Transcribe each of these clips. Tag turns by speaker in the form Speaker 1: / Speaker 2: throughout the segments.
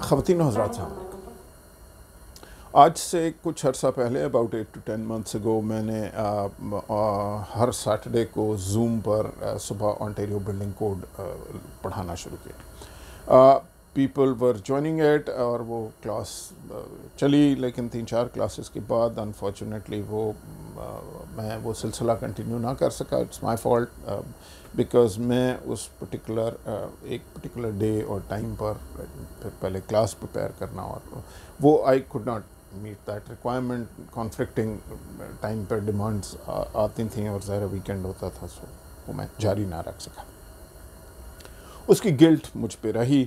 Speaker 1: ख़वातीन हज़रात साहब, आज से कुछ अर्सा पहले अबाउट 8 to 10 months ago मैंने हर सैटरडे को जूम पर सुबह ओंटारियो बिल्डिंग कोड पढ़ाना शुरू किया। पीपल वर जॉइनिंग इट और वो क्लास चली, लेकिन 3-4 क्लासेस के बाद अनफॉर्चुनेटली मैं वो सिलसिला कंटिन्यू ना कर सका। इट्स माय फॉल्ट बिकॉज़ मैं उस एक पर्टिकुलर डे और टाइम पर फिर पहले क्लास प्रिपेयर करना, और वो I could not meet that requirement. Conflicting time पर डिमांड्स आती थी और ज़ाहिर वीकेंड होता था, सो वो मैं जारी ना रख सका। उसकी गिल्ट मुझ पे रही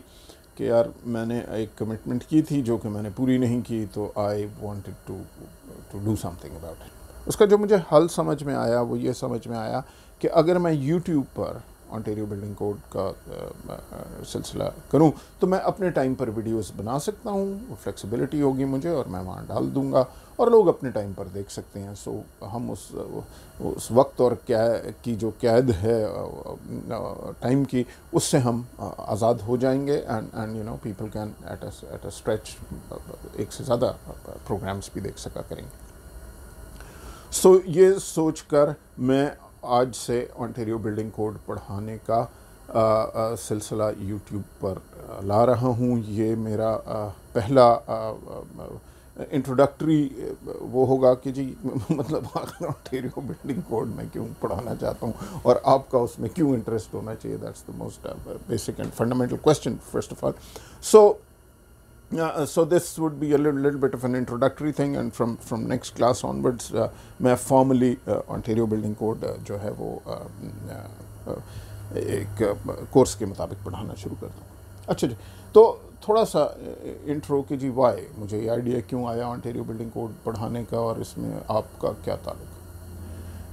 Speaker 1: कि यार मैंने एक कमिटमेंट की थी जो कि मैंने पूरी नहीं की, तो I wanted to do something about it. उसका जो मुझे हल समझ में आया वो ये समझ में आया कि अगर मैं यूट्यूब पर ओंटारियो बिल्डिंग कोड का सिलसिला करूं तो मैं अपने टाइम पर वीडियोस बना सकता हूं, वो फ्लेक्सिबिलिटी होगी मुझे और मैं वहां डाल दूंगा और लोग अपने टाइम पर देख सकते हैं। सो हम उस वक्त और की जो कैद है टाइम की, उससे हम आज़ाद हो जाएंगे and you know people can at a stretch एक से ज़्यादा प्रोग्राम्स भी देख सका करेंगे। सो ये सोचकर मैं आज से ओंटारियो बिल्डिंग कोड पढ़ाने का सिलसिला यूट्यूब पर ला रहा हूँ। ये मेरा पहला इंट्रोडक्टरी वो होगा कि जी मतलब ओंटारियो बिल्डिंग कोड मैं क्यों पढ़ाना चाहता हूँ और आपका उसमें क्यों इंटरेस्ट होना चाहिए। That's the most basic and fundamental question first of all. So this would be a little bit of an introductory thing, and from next class onwards मैं formally Ontario Building Code जो है वो एक course के मुताबिक पढ़ाना शुरू कर दूँ। अच्छा जी, तो थोड़ा सा इंट्रो कि जी वाई मुझे ये आइडिया क्यों आया Ontario Building Code पढ़ाने का और इसमें आपका क्या ताल्लुक है।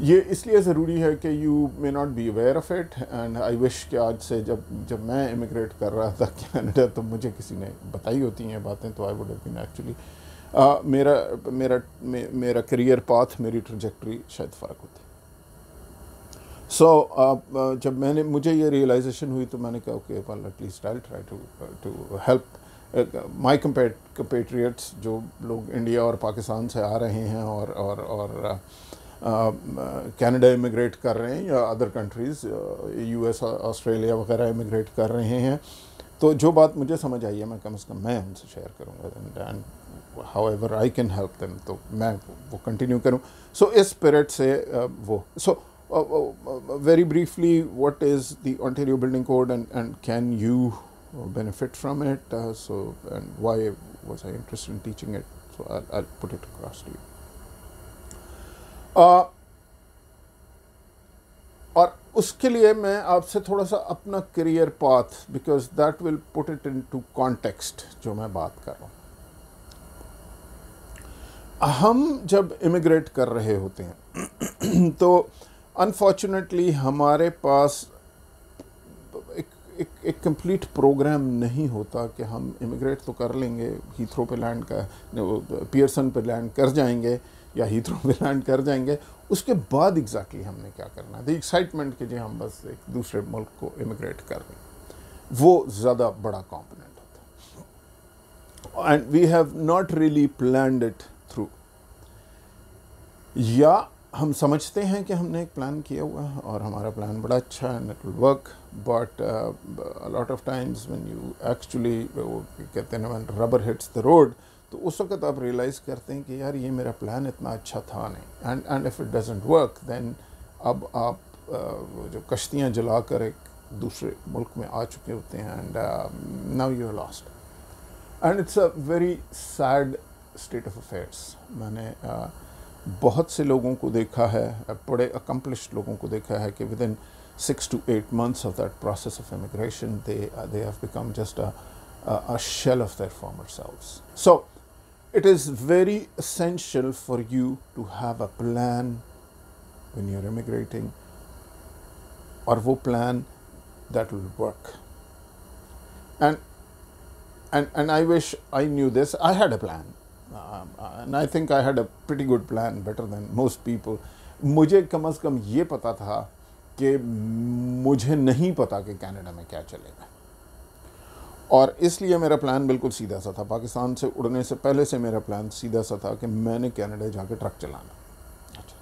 Speaker 1: ये इसलिए ज़रूरी है कि you may not be aware of it, and I wish कि आज से जब मैं इमिग्रेट कर रहा था कनाडा तो मुझे किसी ने बताई होती हैं बातें, तो I would have been actually मेरा करियर पाथ, मेरी ट्रजेक्टरी शायद फ़र्क होती। सो जब मुझे ये रियलाइजेशन हुई तो मैंने कहा okay well at least I try to help my compatriots जो लोग इंडिया और पाकिस्तान से आ रहे हैं और कनाडा इमिग्रेट कर रहे हैं या अदर कंट्रीज़ यूएस ऑस्ट्रेलिया वगैरह इमिग्रेट कर रहे हैं। तो जो बात मुझे समझ आई है मैं कम से कम मैं उनसे शेयर करूँगा, and how ever I can help them तो मैं वो कंटिन्यू करूँ। सो इस स्पिरिट से very briefly what is the Ontario building code and can you benefit from it, and why was I interested in teaching it, so I'll put it across to you. और उसके लिए मैं आपसे थोड़ा सा अपना career path, because that will put it into context जो मैं बात कर रहा हूँ। हम जब इमिग्रेट कर रहे होते हैं तो अनफॉर्चुनेटली हमारे पास एक कंप्लीट प्रोग्राम नहीं होता कि हम इमिग्रेट तो कर लेंगे, हीथ्रो पे लैंड पियर्सन पे लैंड कर जाएंगे या हीथ्रो पे लैंड कर जाएंगे, उसके बाद एग्जैक्टली हमने क्या करना है। द एक्साइटमेंट कि जी हम बस एक दूसरे मुल्क को इमिग्रेट कर रहे हैं, वो ज़्यादा बड़ा कॉम्पोनेंट होता है, and we have not really planned it through. या हम समझते हैं कि हमने एक प्लान किया हुआ है और हमारा प्लान बड़ा अच्छा है and it will work, but a lot of times when you actually कहते हैं when rubber hits the road, तो उस वक्त आप रियलाइज़ करते हैं कि यार ये मेरा प्लान इतना अच्छा था नहीं, and if it doesn't work then अब आप जो कश्तियाँ जलाकर एक दूसरे मुल्क में आ चुके होते हैं, and now you are lost, and it's a very sad state of affairs. मैंने बहुत से लोगों को देखा है, बड़े अकम्पलिश्ड लोगों को देखा है कि with in 6 to 8 months of that process of immigration they have become just a shell of their former selves. So it is very essential for you to have a plan when you're immigrating, or wo plan that will work. And I wish I knew this. I had a plan, and I think I had a pretty good plan, better than most people. मुझे कम से कम ये पता था कि मुझे नहीं पता कि कनाडा में क्या चलेगा, और इसलिए मेरा प्लान बिल्कुल सीधा सा था। पाकिस्तान से उड़ने से पहले से मेरा प्लान सीधा सा था कि मैंने कनाडा जाके ट्रक चलाना। अच्छा,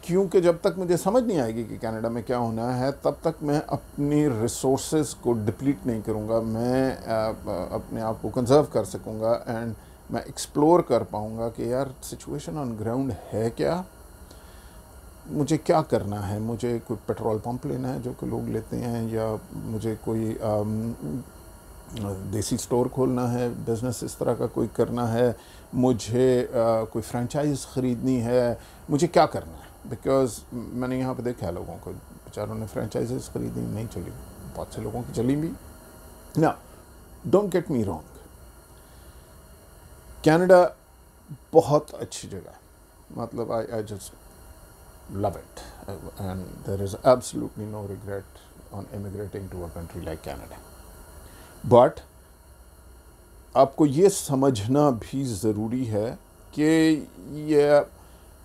Speaker 1: क्योंकि जब तक मुझे समझ नहीं आएगी कि कनाडा में क्या होना है, तब तक मैं अपनी रिसोर्सेज को डिप्लीट नहीं करूँगा, मैं अपने आप को कंजर्व कर सकूँगा एंड मैं एक्सप्लोर कर पाऊँगा कि यार सिचुएशन ऑन ग्राउंड है क्या, मुझे क्या करना है। मुझे कोई पेट्रोल पंप लेना है जो कि लोग लेते हैं, या मुझे कोई देसी स्टोर खोलना है, बिज़नेस इस तरह का कोई करना है, मुझे कोई फ्रेंचाइज ख़रीदनी है, मुझे क्या करना है। बिकॉज़ मैंने यहाँ पे देखा है लोगों को, बेचारों ने फ्रेंचाइजेस ख़रीदी, नहीं चली, बहुत से लोगों की चली भी ना। Don't get me wrong, Canada बहुत अच्छी जगह है, मतलब I just love it, and there is absolutely no regret on immigrating to a country like Canada. But आपको ये समझना भी ज़रूरी है कि ये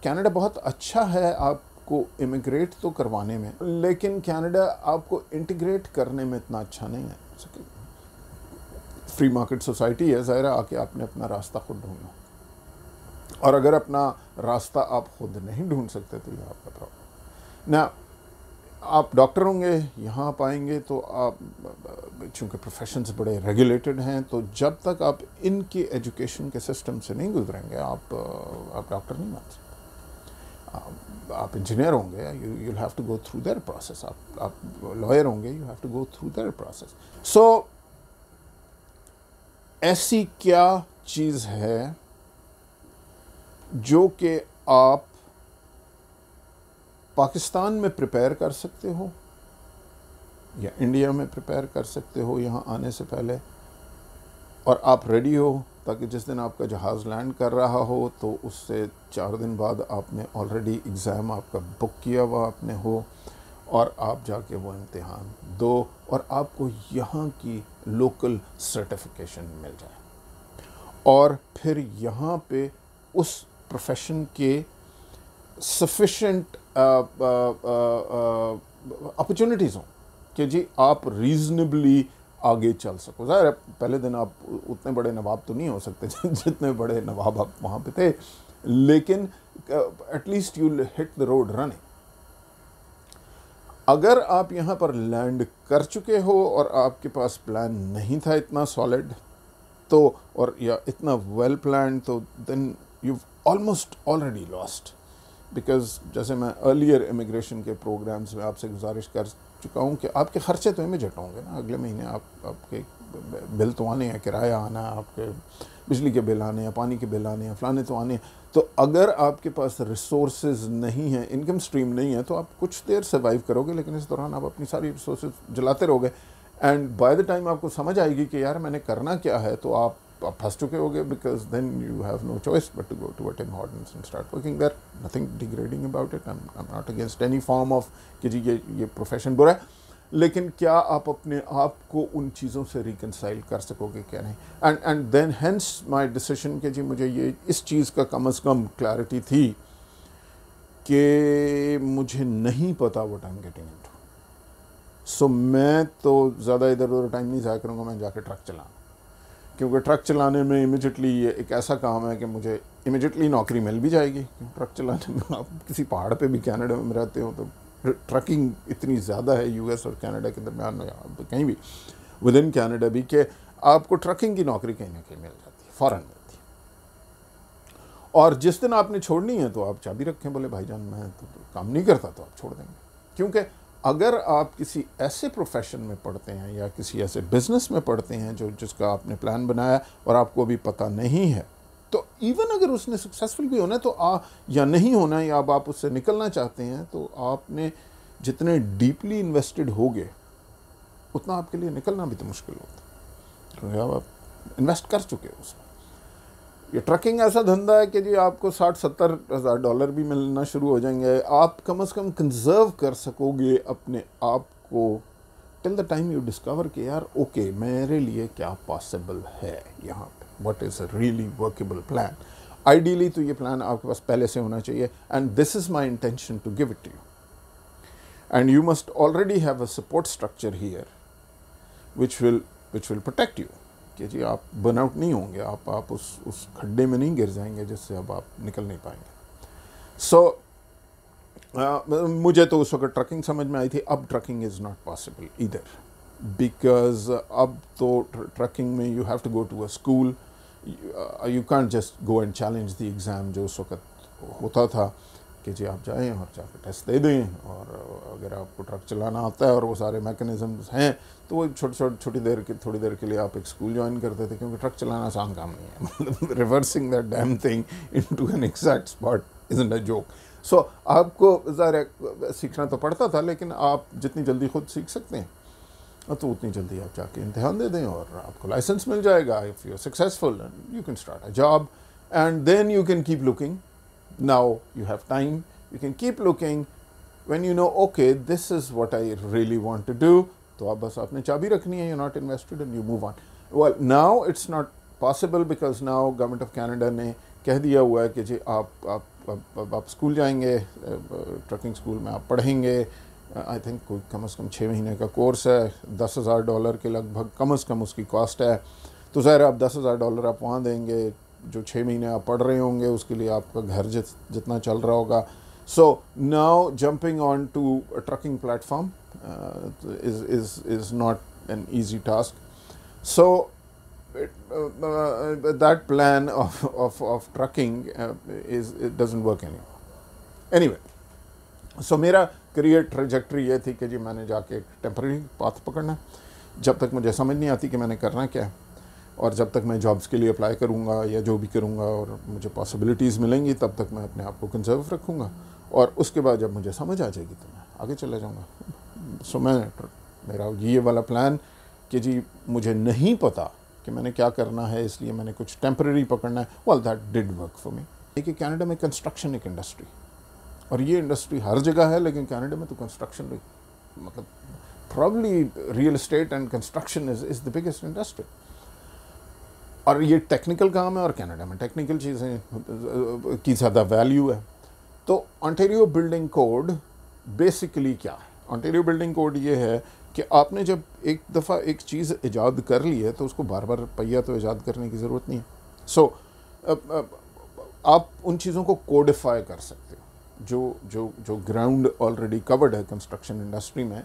Speaker 1: कनाडा बहुत अच्छा है आपको इमिग्रेट तो करवाने में, लेकिन कनाडा आपको इंटीग्रेट करने में इतना अच्छा नहीं है। फ्री मार्केट सोसाइटी है, ज़ाहिर है आके आपने अपना रास्ता खुद ढूंढना, और अगर अपना रास्ता आप खुद नहीं ढूंढ सकते तो ये आपका प्रॉब्लम ना। आप डॉक्टर होंगे, यहाँ आप आएंगे तो आप, चूँकि प्रोफेशंस बड़े रेगुलेटेड हैं, तो जब तक आप इनकी एजुकेशन के सिस्टम से नहीं गुजरेंगे आप डॉक्टर नहीं बन सकते। आप इंजीनियर होंगे, you will have to go through their process. आप लॉयर होंगे, you have to go through their process. So ऐसी क्या चीज़ है जो कि आप पाकिस्तान में प्रिपेयर कर सकते हो या इंडिया में प्रिपेयर कर सकते हो यहाँ आने से पहले, और आप रेडी हो ताकि जिस दिन आपका जहाज़ लैंड कर रहा हो तो उससे 4 दिन बाद आपने ऑलरेडी एग्ज़ाम आपका बुक किया हुआ आपने हो, और आप जाके वो इम्तिहान दो और आपको यहाँ की लोकल सर्टिफिकेशन मिल जाए, और फिर यहाँ पे उस प्रोफेशन के सफिशेंट अपॉर्चुनिटीज़ हों कि जी आप रीज़नेबली आगे चल सको। ज़ाहिर है पहले दिन आप उतने बड़े नवाब तो नहीं हो सकते जितने बड़े नवाब आप वहाँ पे थे, लेकिन at least you hit the road running. अगर आप यहाँ पर लैंड कर चुके हो और आपके पास प्लान नहीं था इतना सॉलिड तो, और या इतना वेल प्लान, तो then you almost already lost. Because जैसे मैं अर्लियर इमिग्रेशन के प्रोग्राम्स में आपसे गुजारिश कर चुका हूँ कि आपके ख़र्चे तो इमीडिएट होंगे ना, अगले महीने आपके बिल तो आने हैं, किराया आना है, आपके बिजली के बिल आने हैं, पानी के बिल आने हैं, फलाने तो आने हैं। तो अगर आपके पास रिसोर्सेज नहीं हैं, इनकम स्ट्रीम नहीं है, तो आप कुछ देर सर्वाइव करोगे, लेकिन इस दौरान आप अपनी सारी रिसोर्सेज जलाते रहोगे, एंड बाय द टाइम आपको समझ आएगी कि यार मैंने करना क्या है, तो आप फंस चुके होगे, because then you have no choice but to go to Tim Hortons and start working there. Nothing degrading about it, I am not against any form of कि जी ये प्रोफेशन बुरा है, लेकिन क्या आप अपने आप को उन चीज़ों से रिकनसाइल कर सकोगे क्या नहीं। And then hence my decision कि जी मुझे ये इस चीज़ का कम से कम क्लैरिटी थी कि मुझे नहीं पता what I am getting into. So मैं तो ज़्यादा इधर उधर टाइम नहीं ज़ाया करूँगा, मैं जाके ट्रक चलाऊँ, क्योंकि ट्रक चलाने में इमीडिएटली ये एक ऐसा काम है कि मुझे इमीडिएटली नौकरी मिल भी जाएगी। ट्रक चलाने में आप किसी पहाड़ पे भी कनाडा में रहते हो तो ट्रकिंग इतनी ज़्यादा है यूएस और कनाडा के दरमियान में, कहीं भी विद इन कनाडा भी, कि आपको ट्रकिंग की नौकरी कहीं ना कहीं मिल जाती है, फ़ौरन मिलती है। और जिस दिन आपने छोड़नी है तो आप चाबी रखें, बोले भाईजान मैं तो काम नहीं करता, तो आप छोड़ देंगे। क्योंकि अगर आप किसी ऐसे प्रोफेशन में पढ़ते हैं या किसी ऐसे बिजनेस में पढ़ते हैं जिसका आपने प्लान बनाया और आपको अभी पता नहीं है, तो इवन अगर उसने सक्सेसफुल भी होना है तो या नहीं होना है, या अब आप उससे निकलना चाहते हैं, तो आपने जितने डीपली इन्वेस्टेड होगे उतना आपके लिए निकलना भी तो मुश्किल होता है, क्योंकि अब आप इन्वेस्ट कर चुके हो उसमें। ये ट्रकिंग ऐसा धंधा है कि जी आपको 60-70 हज़ार डॉलर भी मिलना शुरू हो जाएंगे, आप कम से कम कंजर्व कर सकोगे अपने आप को till the time you discover कि यार ओके मेरे लिए क्या पॉसिबल है यहाँ पे, what is a really workable plan. Ideally तो ये प्लान आपके पास पहले से होना चाहिए, and this is my intention to give it to you. and you must already have a support structure here which will protect you कि जी आप बर्नआउट नहीं होंगे, आप उस खड्डे में नहीं गिर जाएंगे जिससे अब आप निकल नहीं पाएंगे. सो मुझे तो उस वक्त ट्रकिंग समझ में आई थी. अब trucking is not possible either, because अब तो ट्रकिंग में you have to go to a school. You can't just go and challenge the exam जो उस वक्त होता था कि जी आप जाएं और जाकर टेस्ट दे दें, और अगर आपको ट्रक चलाना आता है और वो सारे मैकेनिज़म्स हैं तो वो थोड़ी देर के लिए आप एक स्कूल ज्वाइन करते थे, क्योंकि ट्रक चलाना आसान काम नहीं है. Reversing that damn thing into an exact spot isn't a joke. So आपको ज़रा सीखना तो पड़ता था, लेकिन आप जितनी जल्दी खुद सीख सकते हैं तो उतनी जल्दी आप जाके इम्तिहान दे दें और आपको लाइसेंस मिल जाएगा. If you are successful you can start a job and then you can keep looking. Now you have time, you can keep looking. When you know, okay, this is what I really want to do, तो आप बस आपने चाबी रखनी है, you're not invested and you move on. Well, now it's not possible because now Government of Canada ने कह दिया हुआ है कि जी आप स्कूल जाएंगे, ट्रकिंग स्कूल में आप पढ़ेंगे. आई थिंक कोई कम से कम 6 महीने का कोर्स है, $10,000 के लगभग कम से कम उसकी कॉस्ट है. तो ज़ाहिर आप $10,000 आप वहाँ देंगे, जो 6 महीने आप पढ़ रहे होंगे उसके लिए आपका घर जितना चल रहा होगा. So now jumping on to a trucking platform is not an easy task. So that plan of trucking it doesn't work anyway. So मेरा करियर ट्रेजेक्ट्री ये थी कि जी मैंने जाके एक टेम्पररी पाथ पकड़ना, जब तक मुझे समझ नहीं आती कि मैंने करना क्या है, और जब तक मैं जॉब्स के लिए अप्लाई करूँगा या जो भी करूँगा और मुझे पॉसिबिलिटीज़ मिलेंगी तब तक मैं अपने आप को कंजर्व रखूँगा, और उसके बाद जब मुझे समझ आ जाएगी तो मैं आगे चला जाऊँगा. सो मेरा ये वाला प्लान कि जी मुझे नहीं पता कि मैंने क्या करना है, इसलिए मैंने कुछ टेम्पररी पकड़ना है. Well that did work for me. देखिए कनाडा में कंस्ट्रक्शन एक इंडस्ट्री, और ये इंडस्ट्री हर जगह है, लेकिन कनाडा में तो कंस्ट्रक्शन मतलब probably real estate and construction is the biggest industry. और ये टेक्निकल काम है, और कनाडा में टेक्निकल चीज़ें की ज़्यादा वैल्यू है. तो ऑन्टेरियो बिल्डिंग कोड बेसिकली क्या है? ऑन्टेरियो बिल्डिंग कोड ये है कि आपने जब एक दफ़ा एक चीज़ ईजाद कर ली है तो उसको बार बार पहिया तो ईजाद करने की ज़रूरत नहीं है. सो आप उन चीज़ों को कोडिफाई कर सकते हो जो ग्राउंड ऑलरेडी कवर्ड है कंस्ट्रक्शन इंडस्ट्री में.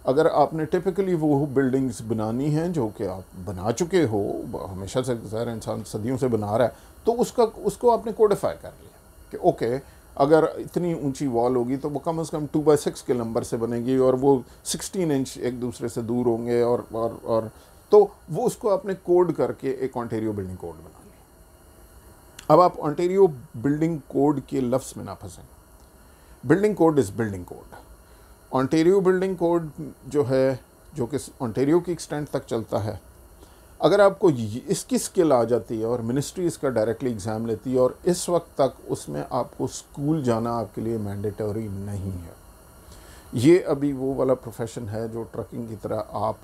Speaker 1: अगर आपने टिपिकली वो बिल्डिंग्स बनानी हैं जो कि आप बना चुके हो, हमेशा से ज़ाहिर इंसान सदियों से बना रहा है, तो उसको आपने कोडिफाई कर लिया कि ओके अगर इतनी ऊंची वॉल होगी तो वो कम से कम 2x6 के नंबर से बनेगी, और वो 16 इंच एक दूसरे से दूर होंगे, और तो वो उसको आपने कोड करके एक ऑन्टेरियो बिल्डिंग कोड बना लिया. अब आप ऑन्टेरियो बिल्डिंग कोड के लफ्ज़ में ना फंसें. Building code is building code. Ontario building code जो है, जो कि ऑन्टेरियो की एक्सटेंट तक चलता है, अगर आपको इसकी स्किल आ जाती है और मिनिस्ट्री इसका डायरेक्टली एग्ज़ाम लेती है, और इस वक्त तक उसमें आपको स्कूल जाना आपके लिए मैंडेटरी नहीं है. ये अभी वो वाला प्रोफेशन है जो ट्रकिंग की तरह आप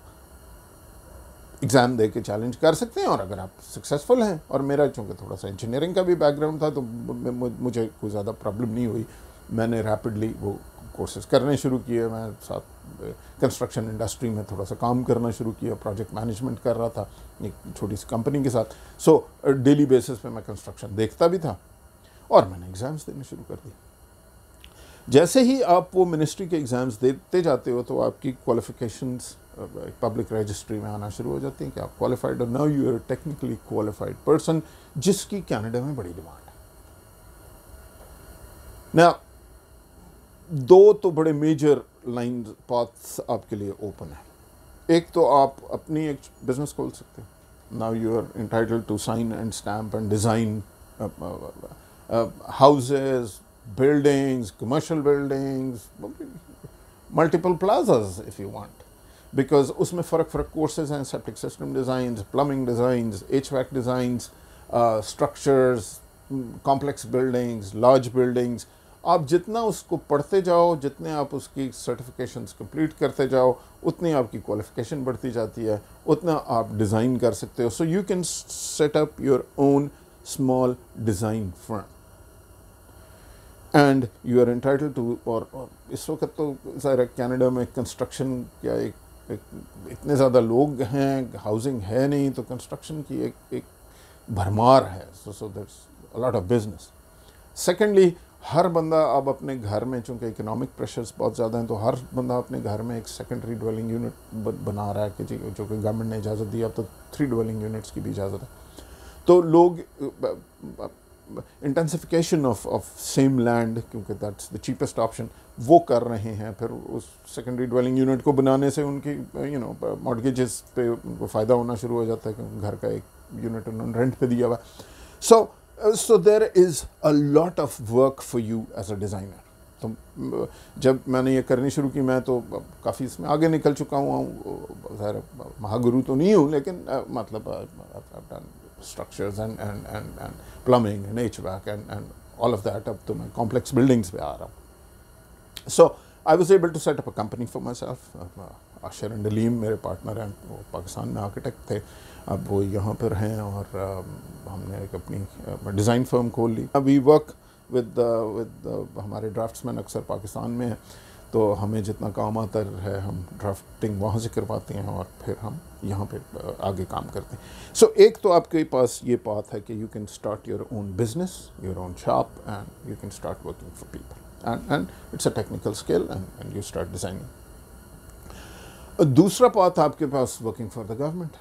Speaker 1: एग्ज़ाम दे के चैलेंज कर सकते हैं, और अगर आप सक्सेसफुल हैं, और मेरा चूँकि थोड़ा सा इंजीनियरिंग का भी बैकग्राउंड था तो मुझे कोई ज़्यादा प्रॉब्लम नहीं हुई. मैंने रैपिडली वो कोर्सेज करने शुरू किए. मैं साथ कंस्ट्रक्शन इंडस्ट्री में थोड़ा सा काम करना शुरू किया, प्रोजेक्ट मैनेजमेंट कर रहा था एक छोटी सी कंपनी के साथ. सो डेली बेसिस पे मैं कंस्ट्रक्शन देखता भी था, और मैंने एग्ज़ाम्स देने शुरू कर दिए. जैसे ही आप वो मिनिस्ट्री के एग्ज़ाम्स देते जाते हो तो आपकी क्वालिफ़िकेशंस पब्लिक रजिस्ट्री में आना शुरू हो जाती हैं कि आप क्वालिफाइड हो. Now you are technically qualified person, जिसकी कनाडा में बड़ी डिमांड है. ना दो तो बड़े मेजर लाइन पाथ्स आपके लिए ओपन है. एक तो आप अपनी एक बिजनेस खोल सकते हो. Now you are entitled to sign and stamp and design houses, buildings, commercial buildings, multiple plazas if you want, because उसमें फ़र्क courses हैं, septic system designs, plumbing designs, HVAC designs, structures, complex buildings, large buildings. आप जितना उसको पढ़ते जाओ, जितने आप उसकी सर्टिफिकेशंस कंप्लीट करते जाओ, उतनी आपकी क्वालिफिकेशन बढ़ती जाती है, उतना आप डिज़ाइन कर सकते हो. So you can set up your own small design firm. And you are entitled to, और इस वक्त तो ज़ाहिर कनाडा में कंस्ट्रक्शन क्या एक इतने ज़्यादा लोग हैं, हाउसिंग है नहीं, तो कंस्ट्रक्शन की एक भरमार है, so that's a lot of business. Secondly, हर बंदा अब अपने घर में, चूँकि इकोनॉमिक प्रेशर्स बहुत ज़्यादा हैं, तो हर बंदा अपने घर में एक सेकेंडरी ड्वेलिंग यूनिट बना रहा है कि जी, जो कि गवर्नमेंट ने इजाज़त दी, अब तो 3 ड्वेलिंग यूनिट्स की भी इजाज़त है। तो लोग इंटेंसिफिकेशन ऑफ सेम लैंड, क्योंकि दैट्स द चीपेस्ट ऑप्शन, वो कर रहे हैं। फिर उस सेकेंडरी ड्वेलिंग यूनिट को बनाने से उनकी मॉर्गेजेस पे उनको फ़ायदा होना शुरू हो जाता है, क्योंकि घर का एक यूनिट उन्होंने रेंट पे दिया हुआ। So there is a lot of work for you as a designer. तो जब मैंने ये करनी शुरू की, मैं तो काफ़ी इसमें आगे निकल चुका हूँ, ज़ाहिर महागुरु तो नहीं हूँ, लेकिन मतलब structures and plumbing and HVAC and all of that, अब तो मैं complex buildings पे आ रहा हूँ। So I was able to set up a company for myself. Ashir and Daleem मेरे पार्टनर हैं, वो पाकिस्तान में आर्किटेक्ट थे, अब वो यहाँ पर हैं, और हमने एक अपनी डिज़ाइन फर्म खोल ली। वी वर्क विद हमारे ड्राफ्ट्समैन अक्सर पाकिस्तान में हैं, तो हमें जितना काम आता है हम ड्राफ्टिंग वहाँ से करवाते हैं, और फिर हम यहाँ पे आगे काम करते हैं। सो एक तो आपके पास ये बात है कि you can start your own business, your own shop, and you can start working for people, and it's a technical skill, and you start designing. दूसरा बात आपके पास वर्किंग फॉर द गवर्नमेंट,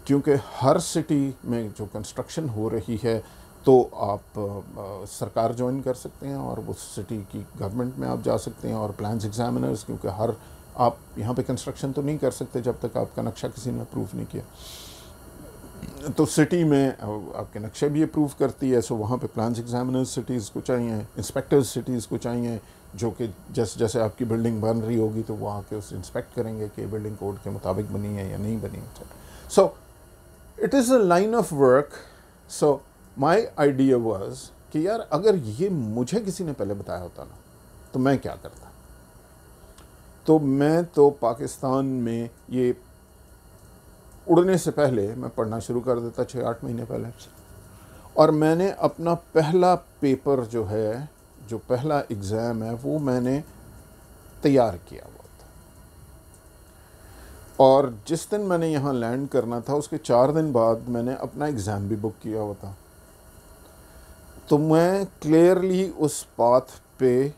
Speaker 1: क्योंकि हर सिटी में जो कंस्ट्रक्शन हो रही है, तो आप सरकार ज्वाइन कर सकते हैं, और उस सिटी की गवर्नमेंट में आप जा सकते हैं, और प्लान्स एग्जामिनर्स, क्योंकि आप यहाँ पे कंस्ट्रक्शन तो नहीं कर सकते जब तक आपका नक्शा किसी ने अप्रूव नहीं किया, तो सिटी में आपके नक्शे भी अप्रूव करती है। सो वहाँ पे प्लान्स एग्जामिनर्स सिटीज़ को चाहिए, इंस्पेक्टर्स सिटीज़ को चाहिए, जो कि जैसे जैसे आपकी बिल्डिंग बन रही होगी तो वो आके उसे इंस्पेक्ट करेंगे कि बिल्डिंग कोड के मुताबिक बनी है या नहीं बनी है। So it is a line of work. So my idea was कि यार, अगर ये मुझे किसी ने पहले बताया होता ना, तो मैं क्या करता। तो मैं तो पाकिस्तान में ये उड़ने से पहले मैं पढ़ना शुरू कर देता, 6-8 महीने पहले, और मैंने अपना पहला पेपर जो है, जो पहला एग्ज़ाम है, वो मैंने तैयार किया हुआ था। और जिस दिन मैंने यहाँ लैंड करना था, उसके 4 दिन बाद मैंने अपना एग्ज़ाम भी बुक किया हुआ था। तो मैं क्लियरली उस पाथ पे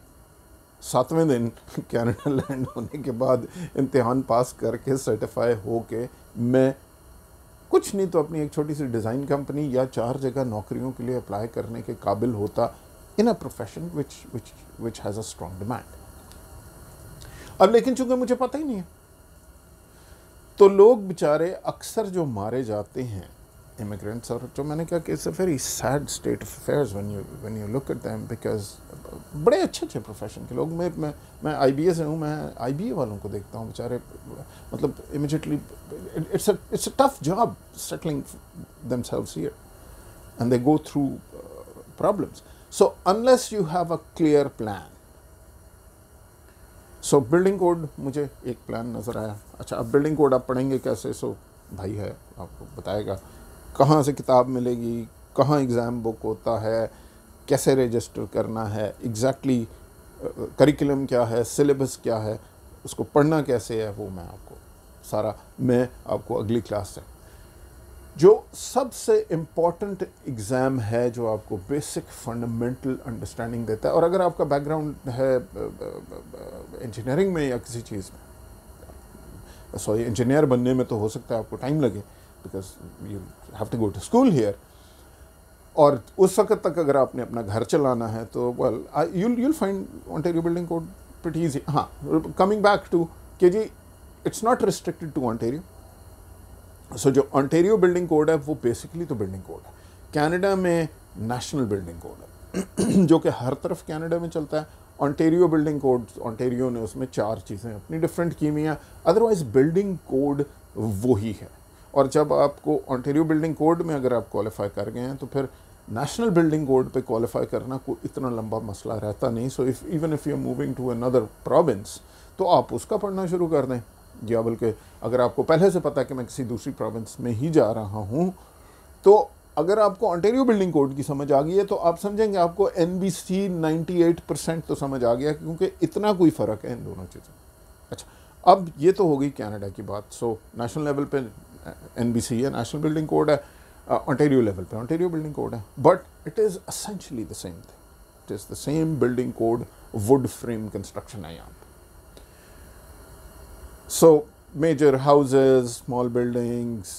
Speaker 1: 7वें दिन कनाडा लैंड होने के बाद इम्तिहान पास करके सर्टिफाई हो के, मैं कुछ नहीं तो अपनी एक छोटी सी डिज़ाइन कंपनी या 4 जगह नौकरियों के लिए अप्लाई करने के काबिल होता, in a profession which has a strong demand. अब लेकिन चूंकि मुझे पता ही नहीं है, तो लोग बेचारे अक्सर जो मारे जाते हैं इमिग्रेंट्स, और जो मैंने कहा कि it's a very sad state of affairs when you look at them, because बड़े अच्छे प्रोफेशन के लोग, मैं IBA से हूँ, मैं IBA वालों को देखता हूँ बेचारे, मतलब immediately it's a tough job settling themselves here, and they go through problems. So unless you have a clear plan, so building code मुझे एक प्लान नज़र आया। अच्छा, अब बिल्डिंग कोड आप पढ़ेंगे कैसे? सो भाई है, आपको बताएगा कहाँ से किताब मिलेगी, कहाँ एग्ज़ाम बुक होता है, कैसे रजिस्टर करना है, एग्जैक्टली करिकुलम क्या है, सिलेबस क्या है, उसको पढ़ना कैसे है, वो मैं आपको अगली क्लास से। जो सबसे इम्पॉर्टेंट एग्ज़ाम है, जो आपको बेसिक फंडामेंटल अंडरस्टैंडिंग देता है, और अगर आपका बैकग्राउंड है इंजीनियरिंग में या किसी चीज़ में, सॉरी इंजीनियर बनने में तो हो सकता है आपको टाइम लगे, because you have to go to school here, और उस वक्त तक अगर आपने अपना घर चलाना है तो well you'll find Ontario Building Code pretty easy. हाँ, कमिंग बैक टू कि जी it's not restricted to Ontario. So जो ऑन्टेरियो बिल्डिंग कोड है वो बेसिकली तो बिल्डिंग कोड है। कनाडा में नेशनल बिल्डिंग कोड है जो कि हर तरफ कनाडा में चलता है। ऑन्टेरियो बिल्डिंग कोड, ऑन्टेरियो ने उसमें 4 चीज़ें अपनी डिफरेंट की हुई हैं, अदरवाइज बिल्डिंग कोड वही है। और जब आपको ऑन्टेरियो बिल्डिंग कोड में अगर आप क्वालिफाई कर गए हैं तो फिर नेशनल बिल्डिंग कोड पे क्वालिफाई करना कोई इतना लंबा मसला रहता नहीं। So even if you are moving to another province तो आप उसका पढ़ना शुरू कर दें, या बल्कि अगर आपको पहले से पता है कि मैं किसी दूसरी प्रोविंस में ही जा रहा हूँ तो अगर आपको ऑन्टेरियो बिल्डिंग कोड की समझ आ गई है तो आप समझेंगे आपको NBC 98% तो समझ आ गया, क्योंकि इतना कोई फ़र्क है इन दोनों चीज़ों। अच्छा, अब ये तो हो गई कनाडा की बात। सो नेशनल लेवल पे NBC है, नेशनल बिल्डिंग कोड है, ऑन्टेरियो लेवल पे ऑन्टेरियो बिल्डिंग कोड है, but it is essentially the same thing. It is the same building code, would frame construction है यहाँ पे। So major houses, small buildings,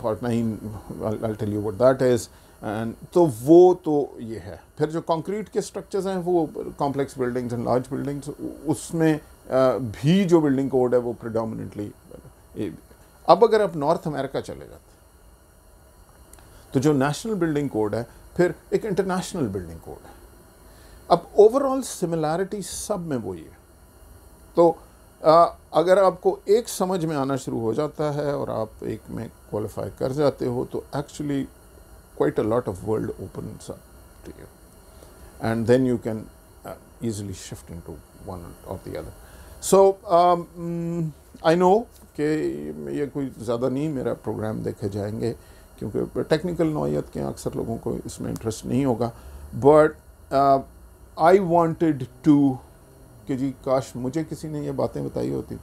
Speaker 1: part 9, I'll tell you what that is. And तो वो तो ये है। फिर जो कंक्रीट के स्ट्रक्चर्स हैं वो complex buildings and large buildings, उसमें भी जो बिल्डिंग कोड है वो प्रिडोमिनेटली। अब अगर आप नॉर्थ अमेरिका चले जाते तो जो नेशनल बिल्डिंग कोड है फिर एक इंटरनेशनल बिल्डिंग कोड है। अब ओवरऑल सिमिलैरिटी सब में वही है। तो अगर आपको एक समझ में आना शुरू हो जाता है और आप एक में क्वालिफाई कर जाते हो तो actually quite a lot of world opens up to you, and then you can easily shift into one or the other. So I know कि ये कोई ज़्यादा नहीं मेरा प्रोग्राम देखे जाएंगे, क्योंकि टेक्निकल नौयत के अक्सर लोगों को इसमें इंटरेस्ट नहीं होगा, बट आई वांटेड टू कि जी काश मुझे किसी ने ये बातें बताई होती,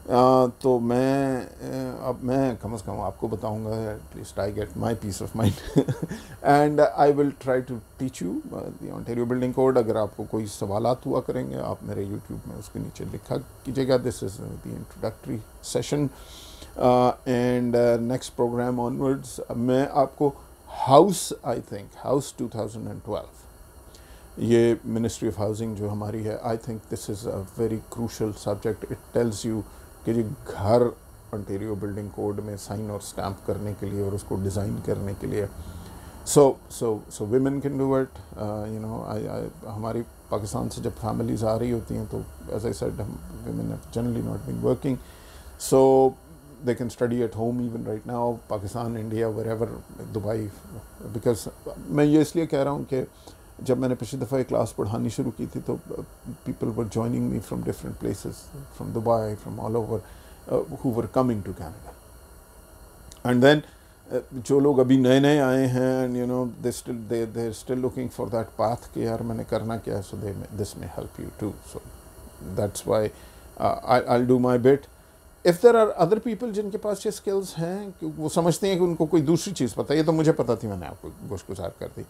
Speaker 1: तो अब मैं कम से कम आपको बताऊंगा, at least I get my peace of mind and I will try to teach you the Ontario building code. अगर आपको कोई सवालात हुआ करेंगे आप मेरे यूट्यूब में उसके नीचे लिखा कीजिएगा। This is the introductory session and next programme onwards मैं आपको हाउस 2012, ये मिनिस्ट्री ऑफ हाउसिंग जो हमारी है, I think this is a very crucial subject. It tells you कि जी घर ऑन्टेरियो बिल्डिंग कोड में साइन और स्टैम्प करने के लिए और उसको डिज़ाइन करने के लिए, so women can do it. You know हमारी पाकिस्तान से जब फैमिलीज़ आ रही होती हैं तो as I said women have generally not been working, so they can study at home even right now, Pakistan, India, wherever, Dubai, because मैं ये इसलिए कह रहा हूँ कि जब मैंने पिछली दफ़ा एक क्लास पढ़ानी शुरू की थी तो people were joining me from different places, from Dubai, from all over, who were coming to Canada, and then जो लोग अभी नए नए आए हैं and you know they're still looking for that path कि यार मैंने करना क्या है, so this may help you too, so that's why I'll do my bit. If there are other people जिनके पास ये skills हैं, वो समझते हैं कि उनको कोई दूसरी चीज़ पता है, ये तो मुझे पता थी, मैंने आपको गोश्तगुजार कर दी।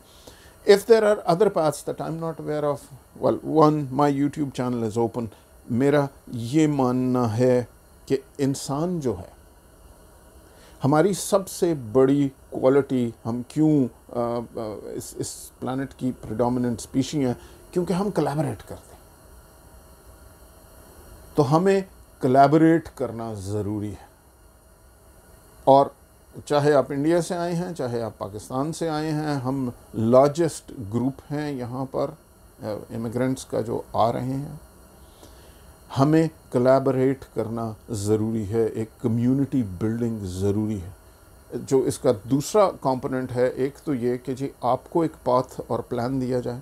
Speaker 1: If there are other paths that I'm not aware of, well, one, my YouTube channel is open. मेरा ये मानना है कि इंसान जो है, हमारी सबसे बड़ी क्वालिटी, हम क्यों इस प्लानट की प्रेडोमिनेंट स्पीशी हैं, क्योंकि हम कोलैबोरेट करते हैं। तो हमें कोलैबोरेट करना ज़रूरी है, और चाहे आप इंडिया से आए हैं, चाहे आप पाकिस्तान से आए हैं, हम लार्जेस्ट ग्रुप हैं यहाँ पर इमिग्रेंट्स का जो आ रहे हैं। हमें कोलैबोरेट करना ज़रूरी है, एक कम्युनिटी बिल्डिंग ज़रूरी है। जो इसका दूसरा कंपोनेंट है, एक तो ये कि जी आपको एक पाथ और प्लान दिया जाए,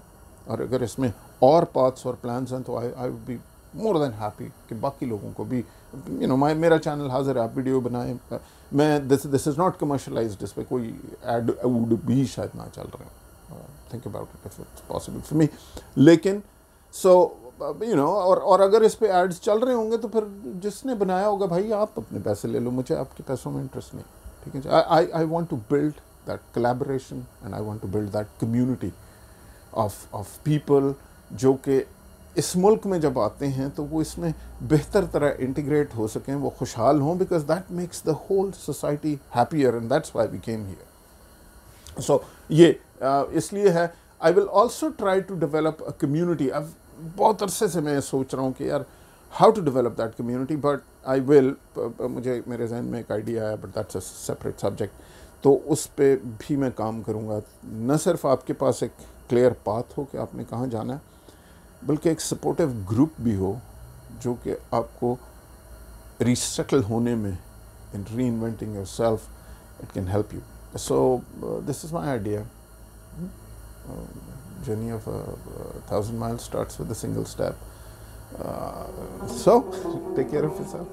Speaker 1: और अगर इसमें और पाथ्स और प्लान्स हैं तो I would be more than happy कि बाकी लोगों को भी, यू नो, मेरा चैनल हाजिर है, आप वीडियो बनाएं। मैं दिस इज़ नॉट कमर्शलाइज्ड, इस पर कोई एड वुड भी शायद ना चल रहे हैं, think about it if it's possible for me. लेकिन सो यू नो, और अगर इस पे एड्स चल रहे होंगे तो फिर जिसने बनाया होगा, भाई आप अपने पैसे ले लो, मुझे आपके पैसों में इंटरेस्ट नहीं, ठीक है। I want to build that collaboration and I want to build that community of people जो कि इस मुल्क में जब आते हैं तो वो इसमें बेहतर तरह इंटीग्रेट हो सकें, वो खुशहाल हों, because that makes the whole society happier, and that's why we came here. So ये इसलिए है। I will also try to develop a community. अब बहुत अरसे से मैं सोच रहा हूँ कि यार how to develop that community, but I will, मुझे मेरे जहन में एक आइडिया है, but that's a separate subject, तो उस पर भी मैं काम करूँगा। न सिर्फ आपके पास एक क्लियर पाथ हो कि आपने कहाँ जाना है, बल्कि एक सपोर्टिव ग्रुप भी हो जो कि आपको रीसेटल होने में, इन री inventing your self, it can help you. So this is my idea. Journey of 1,000 miles starts with a single step. So take care of yourself.